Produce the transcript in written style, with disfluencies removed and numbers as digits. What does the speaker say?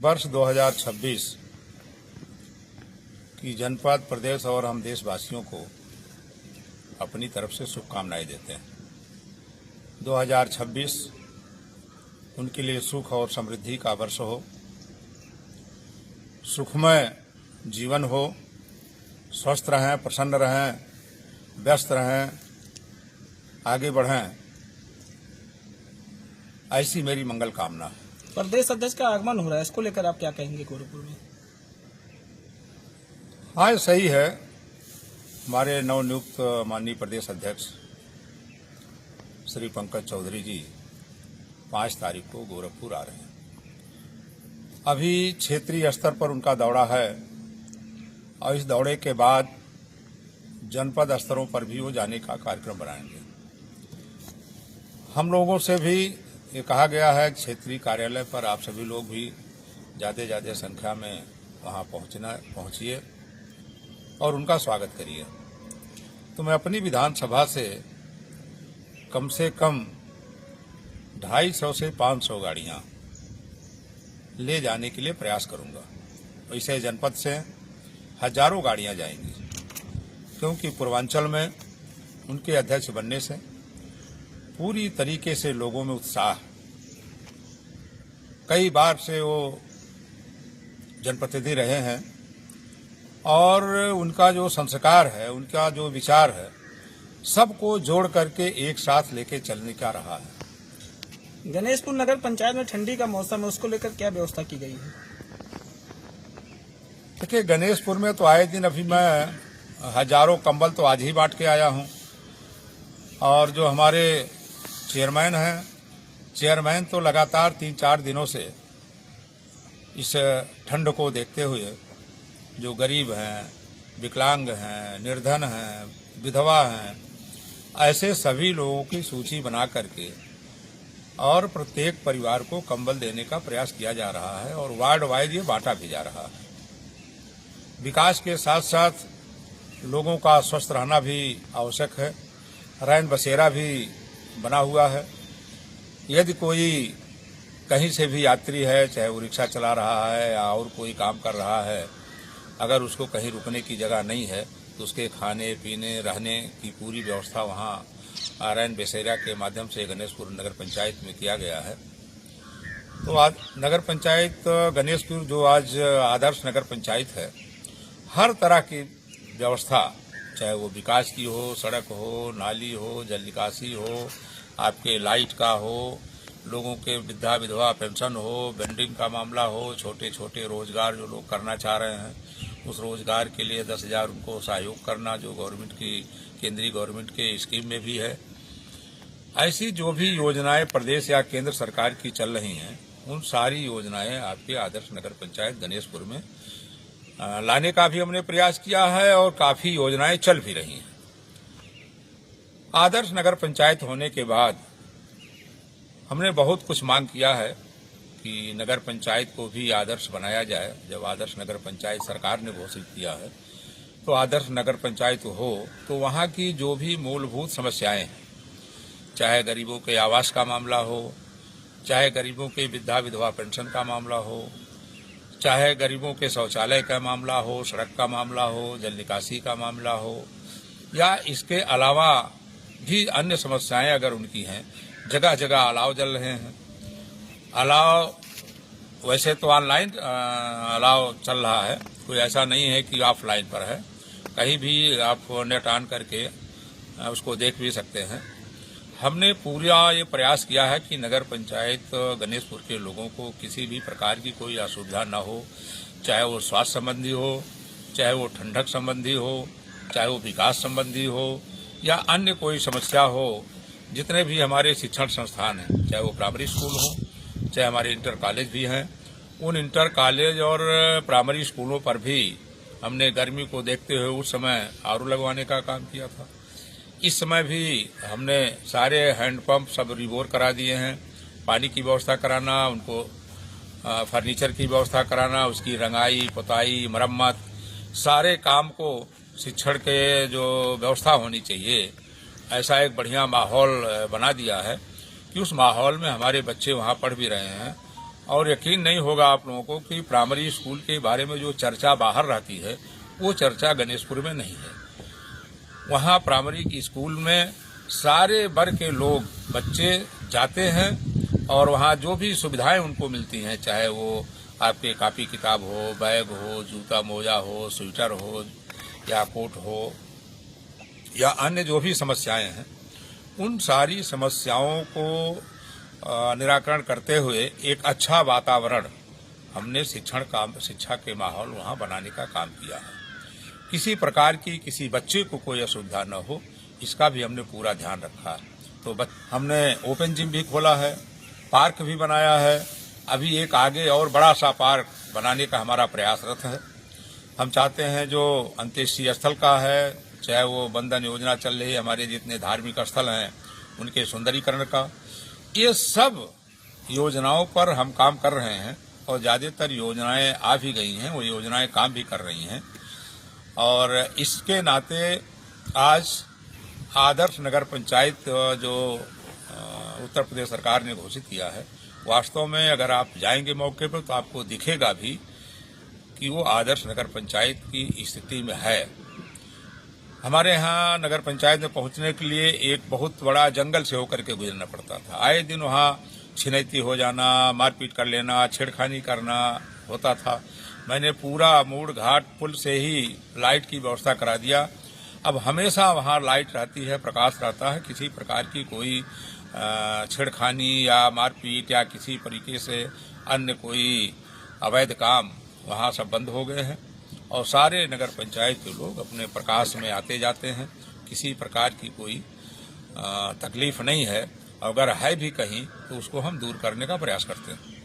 वर्ष 2026 की जनपद, प्रदेश और हम देशवासियों को अपनी तरफ से शुभकामनाएं देते हैं। 2026 उनके लिए सुख और समृद्धि का वर्ष हो, सुखमय जीवन हो, स्वस्थ रहें, प्रसन्न रहें, व्यस्त रहें, आगे बढ़ें, ऐसी मेरी मंगल कामना है। प्रदेश अध्यक्ष का आगमन हो रहा है, इसको लेकर आप क्या कहेंगे गोरखपुर में? हाँ, सही है। हमारे नवनियुक्त माननीय प्रदेश अध्यक्ष श्री पंकज चौधरी जी 5 तारीख को गोरखपुर आ रहे हैं। अभी क्षेत्रीय स्तर पर उनका दौरा है और इस दौरे के बाद जनपद स्तरों पर भी वो जाने का कार्यक्रम बनाएंगे। हम लोगों से भी ये कहा गया है क्षेत्रीय कार्यालय पर आप सभी लोग भी ज़्यादा संख्या में वहाँ पहुँचिए और उनका स्वागत करिए। तो मैं अपनी विधानसभा से कम 250 से 500 गाड़ियाँ ले जाने के लिए प्रयास करूँगा। वैसे जनपद से हजारों गाड़ियाँ जाएंगी, क्योंकि पूर्वांचल में उनके अध्यक्ष बनने से पूरी तरीके से लोगों में उत्साह, कई बार से वो जनप्रतिनिधि रहे हैं और उनका जो संस्कार है, उनका जो विचार है, सबको जोड़ करके एक साथ लेके चलने का रहा है। गणेशपुर नगर पंचायत में ठंडी का मौसम है, उसको लेकर क्या व्यवस्था की गई है? देखिए, गणेशपुर में तो आए दिन अभी मैं हजारों कंबल तो आज ही बांट के आया हूं, और जो हमारे चेयरमैन तो लगातार 3-4 दिनों से इस ठंड को देखते हुए जो गरीब हैं, विकलांग हैं, निर्धन हैं, विधवा हैं, ऐसे सभी लोगों की सूची बना करके और प्रत्येक परिवार को कंबल देने का प्रयास किया जा रहा है और वार्ड वाइज ये बांटा भी जा रहा है। विकास के साथ साथ लोगों का स्वस्थ रहना भी आवश्यक है। रैन बसेरा भी बना हुआ है। यदि कोई कहीं से भी यात्री है, चाहे वो रिक्शा चला रहा है या और कोई काम कर रहा है, अगर उसको कहीं रुकने की जगह नहीं है तो उसके खाने पीने रहने की पूरी व्यवस्था वहाँ रैन बसेरा के माध्यम से गणेशपुर नगर पंचायत में किया गया है। तो आज नगर पंचायत गणेशपुर जो आज आदर्श नगर पंचायत है, हर तरह की व्यवस्था, चाहे वो विकास की हो, सड़क हो, नाली हो, जल निकासी हो, आपके लाइट का हो, लोगों के वृद्धा विधवा पेंशन हो, वेंडिंग का मामला हो, छोटे छोटे रोजगार जो लोग करना चाह रहे हैं उस रोजगार के लिए 10,000 उनको सहयोग करना, जो गवर्नमेंट की केंद्रीय गवर्नमेंट के स्कीम में भी है। ऐसी जो भी योजनाएं प्रदेश या केंद्र सरकार की चल रही हैं, उन सारी योजनाएं आपके आदर्श नगर पंचायत गणेशपुर में लाने का भी हमने प्रयास किया है और काफी योजनाएं चल भी रही हैं। आदर्श नगर पंचायत होने के बाद हमने बहुत कुछ मांग किया है कि नगर पंचायत को भी आदर्श बनाया जाए। जब आदर्श नगर पंचायत सरकार ने घोषित किया है तो आदर्श नगर पंचायत हो तो वहाँ की जो भी मूलभूत समस्याएं हैं, चाहे गरीबों के आवास का मामला हो, चाहे गरीबों के वृद्धा विधवा पेंशन का मामला हो, चाहे गरीबों के शौचालय का मामला हो, सड़क का मामला हो, जल निकासी का मामला हो, या इसके अलावा भी अन्य समस्याएं अगर उनकी हैं, जगह जगह अलाव जल रहे हैं। अलाव वैसे तो ऑनलाइन अलाव चल रहा है, कोई ऐसा नहीं है कि ऑफलाइन पर है, कहीं भी आप नेट ऑन करके उसको देख भी सकते हैं। हमने पूरा ये प्रयास किया है कि नगर पंचायत गणेशपुर के लोगों को किसी भी प्रकार की कोई असुविधा न हो, चाहे वो स्वास्थ्य संबंधी हो, चाहे वो ठंडक संबंधी हो, चाहे वो विकास संबंधी हो या अन्य कोई समस्या हो। जितने भी हमारे शिक्षण संस्थान हैं, चाहे वो प्राइमरी स्कूल हो, चाहे हमारे इंटर कॉलेज भी हैं, उन इंटर कॉलेज और प्राइमरी स्कूलों पर भी हमने गर्मी को देखते हुए उस समय आरओ लगवाने का काम किया था। इस समय भी हमने सारे हैंडपंप सब रिबोर करा दिए हैं। पानी की व्यवस्था कराना, उनको फर्नीचर की व्यवस्था कराना, उसकी रंगाई, पुताई, मरम्मत, सारे काम को शिक्षण के जो व्यवस्था होनी चाहिए, ऐसा एक बढ़िया माहौल बना दिया है कि उस माहौल में हमारे बच्चे वहाँ पढ़ भी रहे हैं और यकीन नहीं होगा आप लोगों को कि प्राइमरी स्कूल के बारे में जो चर्चा बाहर रहती है वो चर्चा गणेशपुर में नहीं है। वहाँ प्राइमरी की स्कूल में सारे वर्ग के लोग बच्चे जाते हैं और वहाँ जो भी सुविधाएं उनको मिलती हैं, चाहे वो आपके कापी किताब हो, बैग हो, जूता मोजा हो, स्वेटर हो या कोट हो या अन्य जो भी समस्याएं हैं, उन सारी समस्याओं को निराकरण करते हुए एक अच्छा वातावरण हमने शिक्षा के माहौल वहाँ बनाने का काम किया है। किसी प्रकार की किसी बच्चे को कोई असुविधा न हो, इसका भी हमने पूरा ध्यान रखा। तो हमने ओपन जिम भी खोला है, पार्क भी बनाया है। अभी एक आगे और बड़ा सा पार्क बनाने का हमारा प्रयासरत है। हम चाहते हैं जो अंत्येष्टि स्थल का है, चाहे वो बंधन योजना चल रही है, हमारे जितने धार्मिक स्थल हैं उनके सुंदरीकरण का, ये सब योजनाओं पर हम काम कर रहे हैं और ज्यादातर योजनाएं आ भी गई हैं, वो योजनाएं काम भी कर रही हैं। और इसके नाते आज आदर्श नगर पंचायत जो उत्तर प्रदेश सरकार ने घोषित किया है, वास्तव में अगर आप जाएंगे मौके पर तो आपको दिखेगा भी कि वो आदर्श नगर पंचायत की स्थिति में है। हमारे यहाँ नगर पंचायत में पहुंचने के लिए एक बहुत बड़ा जंगल से होकर के गुजरना पड़ता था। आए दिन वहाँ छिनैती हो जाना, मारपीट कर लेना, छेड़खानी करना होता था। मैंने पूरा मूड़ घाट पुल से ही लाइट की व्यवस्था करा दिया। अब हमेशा वहाँ लाइट रहती है, प्रकाश रहता है, किसी प्रकार की कोई छेड़खानी या मारपीट या किसी तरीके से अन्य कोई अवैध काम वहाँ सब बंद हो गए हैं और सारे नगर पंचायत के लोग अपने प्रकाश में आते जाते हैं। किसी प्रकार की कोई तकलीफ नहीं है, अगर है भी कहीं तो उसको हम दूर करने का प्रयास करते हैं।